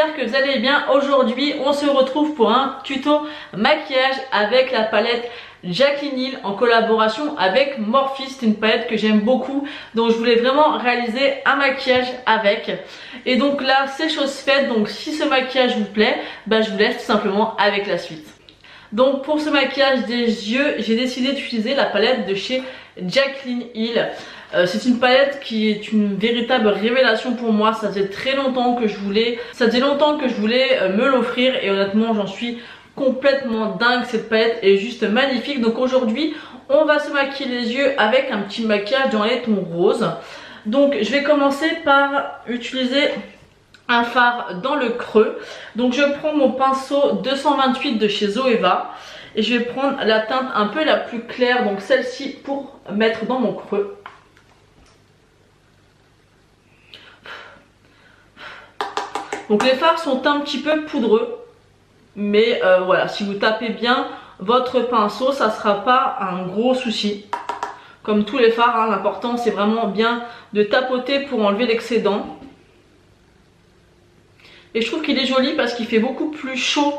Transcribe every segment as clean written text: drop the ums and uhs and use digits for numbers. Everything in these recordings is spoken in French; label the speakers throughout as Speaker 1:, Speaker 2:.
Speaker 1: j'espère que vous allez bien. Aujourd'hui on se retrouve pour un tuto maquillage avec la palette Jaclyn Hill en collaboration avec Morphe. C'est une palette que j'aime beaucoup, donc je voulais vraiment réaliser un maquillage avec. Et donc là c'est chose faite, donc si ce maquillage vous plaît, je vous laisse tout simplement avec la suite. Donc pour ce maquillage des yeux, j'ai décidé d'utiliser la palette de chez Jaclyn Hill. C'est une palette qui est une véritable révélation pour moi. Ça faisait très longtemps que je voulais, me l'offrir et honnêtement j'en suis complètement dingue. Cette palette est juste magnifique. Donc aujourd'hui on va se maquiller les yeux avec un petit maquillage dans les tons roses. Donc je vais commencer par utiliser un fard dans le creux. Donc je prends mon pinceau 228 de chez Zoeva et je vais prendre la teinte un peu la plus claire, donc celle-ci, pour mettre dans mon creux. Donc les fards sont un petit peu poudreux, mais voilà, si vous tapez bien votre pinceau, ça sera pas un gros souci. Comme tous les fards, hein, l'important c'est vraiment bien de tapoter pour enlever l'excédent. Et je trouve qu'il est joli parce qu'il fait beaucoup plus chaud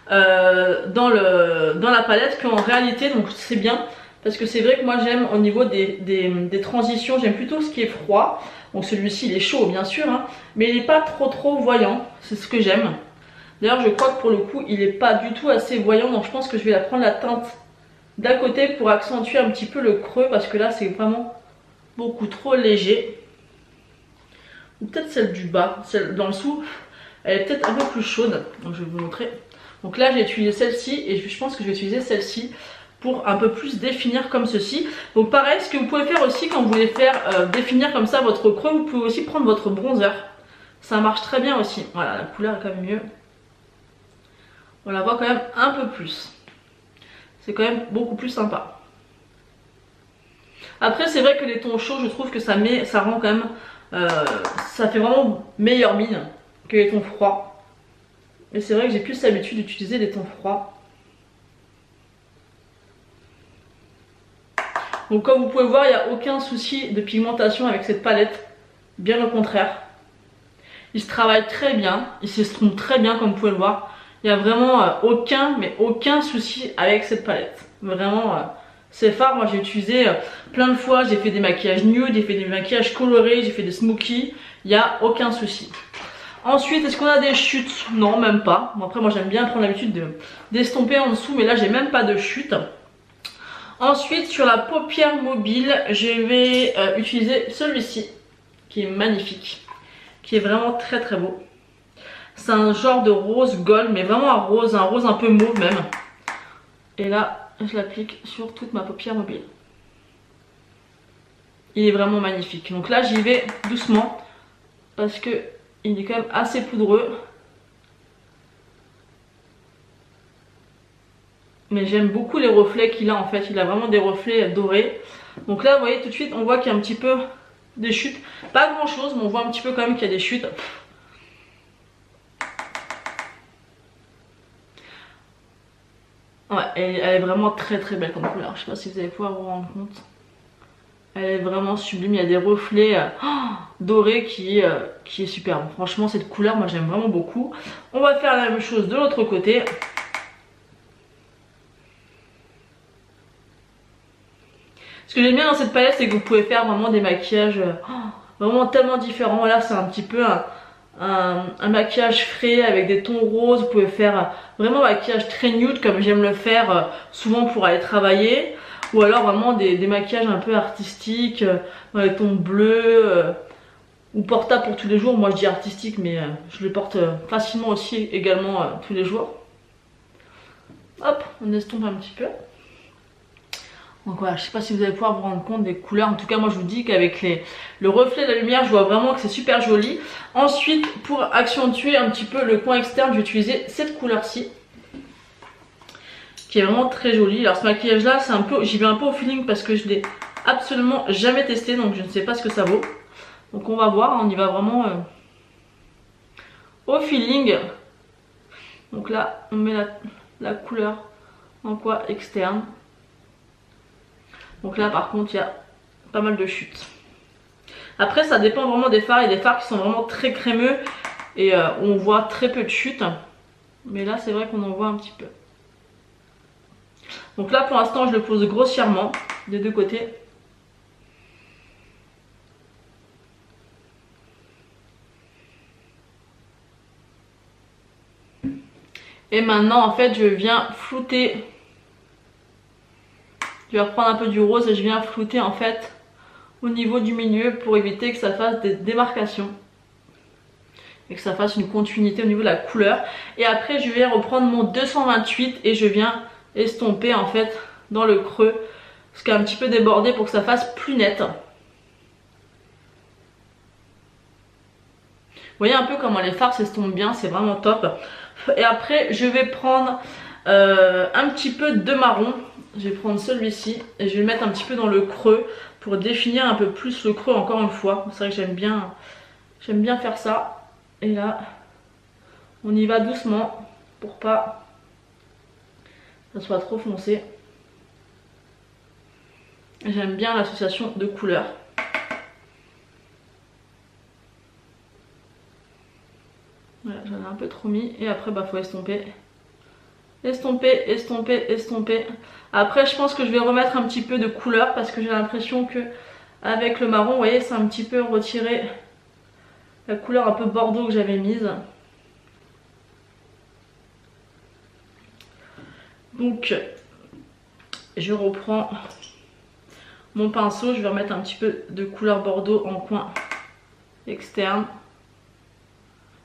Speaker 1: dans la palette qu'en réalité, donc c'est bien. Parce que c'est vrai que moi j'aime au niveau des transitions, j'aime plutôt ce qui est froid. Bon, celui-ci il est chaud bien sûr, hein, mais il n'est pas trop voyant, c'est ce que j'aime. D'ailleurs je crois que pour le coup il n'est pas du tout assez voyant, donc je pense que je vais la prendre la teinte d'à côté pour accentuer un petit peu le creux, parce que là c'est vraiment beaucoup trop léger. Ou peut-être celle du bas, celle d'en dessous, elle est peut-être un peu plus chaude, donc je vais vous montrer. Donc là j'ai utilisé celle-ci et je pense que je vais utiliser celle-ci pour un peu plus définir comme ceci. Donc pareil, ce que vous pouvez faire aussi quand vous voulez faire définir comme ça votre creux, vous pouvez aussi prendre votre bronzer. Ça marche très bien aussi. Voilà, la couleur est quand même mieux. On la voit quand même un peu plus. C'est quand même beaucoup plus sympa. Après c'est vrai que les tons chauds, je trouve que ça rend quand même, ça fait vraiment meilleure mine que les tons froids. Mais c'est vrai que j'ai plus l'habitude d'utiliser les tons froids. Donc comme vous pouvez voir, il n'y a aucun souci de pigmentation avec cette palette. Bien au contraire. Il se travaille très bien, il s'estompe très bien comme vous pouvez le voir. Il n'y a vraiment aucun souci avec cette palette. Vraiment, ces fards, moi j'ai utilisé plein de fois. J'ai fait des maquillages nude, j'ai fait des maquillages colorés, j'ai fait des smokies. Il n'y a aucun souci. Ensuite, est-ce qu'on a des chutes? Non, même pas. Bon, après moi j'aime bien prendre l'habitude d'estomper en dessous, mais là j'ai même pas de chute. Ensuite, sur la paupière mobile, je vais utiliser celui-ci, qui est magnifique, qui est vraiment très beau. C'est un genre de rose gold, mais vraiment un rose un peu mauve même. Et là, je l'applique sur toute ma paupière mobile. Il est vraiment magnifique. Donc là, j'y vais doucement, parce que il est quand même assez poudreux. Mais j'aime beaucoup les reflets qu'il a en fait. Il a vraiment des reflets dorés. Donc là vous voyez tout de suite on voit qu'il y a un petit peu des chutes. Pas grand chose mais on voit un petit peu quand même qu'il y a des chutes. Ouais, elle est vraiment très belle comme couleur. Je sais pas si vous allez pouvoir vous rendre compte. Elle est vraiment sublime. Il y a des reflets dorés qui est superbe. Franchement cette couleur moi j'aime vraiment beaucoup. On va faire la même chose de l'autre côté. Ce que j'aime bien dans cette palette, c'est que vous pouvez faire vraiment des maquillages vraiment tellement différents. Là, c'est un petit peu un maquillage frais avec des tons roses. Vous pouvez faire vraiment un maquillage très nude comme j'aime le faire souvent pour aller travailler. Ou alors vraiment des maquillages un peu artistiques dans les tons bleus ou portables pour tous les jours. Moi, je dis artistique, mais je les porte facilement aussi également tous les jours. Hop, on estompe un petit peu. Donc voilà, je sais pas si vous allez pouvoir vous rendre compte des couleurs. En tout cas moi je vous dis qu'avec le reflet de la lumière, je vois vraiment que c'est super joli. Ensuite, pour accentuer un petit peu le coin externe, je vais utiliser cette couleur-ci, qui est vraiment très jolie. Alors ce maquillage là, c'est un peu, j'y vais un peu au feeling parce que je l'ai absolument jamais testé, donc je ne sais pas ce que ça vaut. Donc on va voir, on y va vraiment au feeling. Donc là on met la couleur en coin externe. Donc là par contre il y a pas mal de chutes. Après ça dépend vraiment des fards. Il y a des fards qui sont vraiment très crémeux et on voit très peu de chute. Mais là c'est vrai qu'on en voit un petit peu. Donc là pour l'instant je le pose grossièrement des deux côtés. Et maintenant en fait je viens flouter. Je vais reprendre un peu du rose et je viens flouter en fait au niveau du milieu pour éviter que ça fasse des démarcations. Et que ça fasse une continuité au niveau de la couleur. Et après je vais reprendre mon 228 et je viens estomper en fait dans le creux. Ce qui est un petit peu débordé pour que ça fasse plus net. Vous voyez un peu comment les fards s'estompent bien, c'est vraiment top. Et après je vais prendre un petit peu de marron. Je vais prendre celui-ci et je vais le mettre un petit peu dans le creux pour définir un peu plus le creux encore une fois. C'est vrai que j'aime bien faire ça. Et là on y va doucement pour pas que ça soit trop foncé. J'aime bien l'association de couleurs. Voilà, j'en ai un peu trop mis et après bah faut estomper. Estomper, estomper, estomper. Après je pense que je vais remettre un petit peu de couleur parce que j'ai l'impression que avec le marron, vous voyez, c'est un petit peu retiré la couleur un peu bordeaux que j'avais mise. Donc je reprends mon pinceau, je vais remettre un petit peu de couleur bordeaux en coin externe.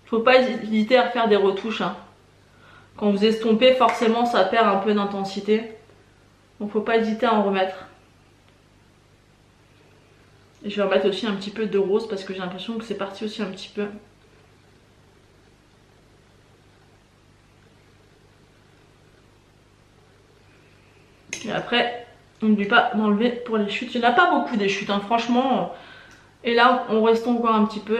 Speaker 1: Faut pas hésiter à faire des retouches, hein. Quand vous estompez, forcément ça perd un peu d'intensité. Donc faut pas hésiter à en remettre. Et je vais remettre aussi un petit peu de rose parce que j'ai l'impression que c'est parti aussi un petit peu. Et après, n'oublie pas d'enlever pour les chutes. Il n'y en a pas beaucoup des chutes, hein, franchement. Et là, on reste encore un petit peu.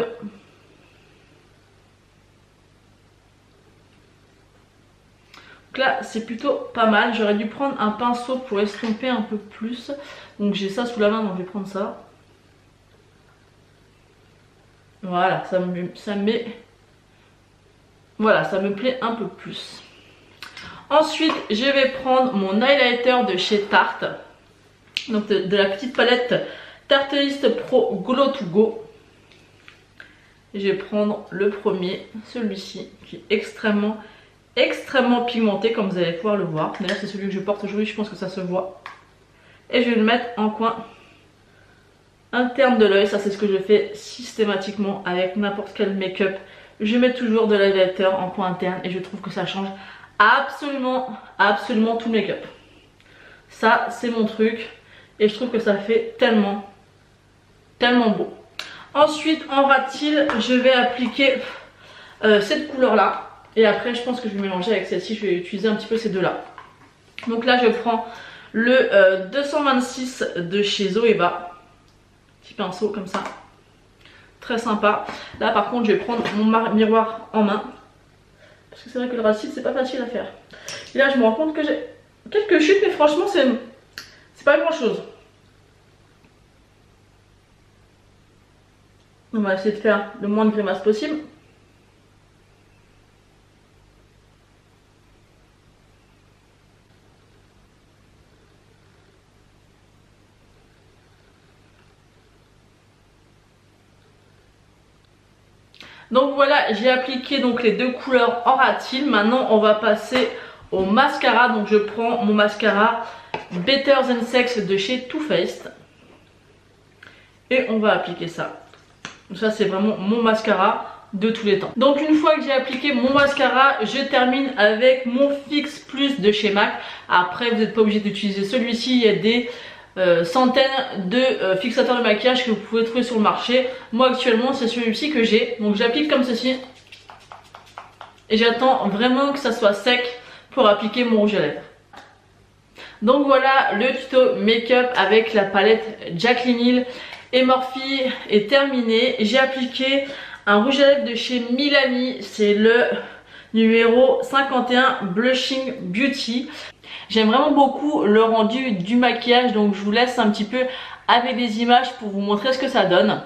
Speaker 1: Donc là, c'est plutôt pas mal. J'aurais dû prendre un pinceau pour estomper un peu plus. Donc j'ai ça sous la main, donc je vais prendre ça. Voilà, ça me plaît un peu plus. Ensuite, je vais prendre mon highlighter de chez Tarte. Donc de la petite palette Tartelist Pro Glow to Go. Et je vais prendre le premier, celui-ci, qui est extrêmement pigmenté, comme vous allez pouvoir le voir. D'ailleurs, c'est celui que je porte aujourd'hui, je pense que ça se voit. Et je vais le mettre en coin interne de l'œil. Ça, c'est ce que je fais systématiquement avec n'importe quel make-up. Je mets toujours de l'highlighter en coin interne et je trouve que ça change absolument tout le make-up. Ça, c'est mon truc et je trouve que ça fait tellement beau. Ensuite, en rat-il, je vais appliquer cette couleur-là. Et après, je pense que je vais mélanger avec celle-ci. Je vais utiliser un petit peu ces deux-là. Donc là, je prends le 226 de chez Zoeva. Petit pinceau comme ça. Très sympa. Là, par contre, je vais prendre mon miroir en main. Parce que c'est vrai que le rat-il, c'est pas facile à faire. Et là, je me rends compte que j'ai quelques chutes, mais franchement, c'est pas grand-chose. On va essayer de faire le moins de grimaces possible. Donc voilà, j'ai appliqué donc les deux couleurs en rat-il. Maintenant on va passer au mascara. Donc je prends mon mascara Better Than Sex de chez Too Faced. Et on va appliquer ça. Donc ça c'est vraiment mon mascara de tous les temps. Donc une fois que j'ai appliqué mon mascara, je termine avec mon Fix Plus de chez MAC. Après vous n'êtes pas obligé d'utiliser celui-ci, il y a des centaines de fixateurs de maquillage que vous pouvez trouver sur le marché. Moi actuellement c'est celui-ci que j'ai. Donc j'applique comme ceci. Et j'attends vraiment que ça soit sec pour appliquer mon rouge à lèvres. Donc voilà, le tuto make-up avec la palette Jaclyn Hill et Morphe est terminé. J'ai appliqué un rouge à lèvres de chez Milani. C'est le numéro 51 Blushing Beauty. J'aime vraiment beaucoup le rendu du maquillage, donc je vous laisse un petit peu avec des images pour vous montrer ce que ça donne.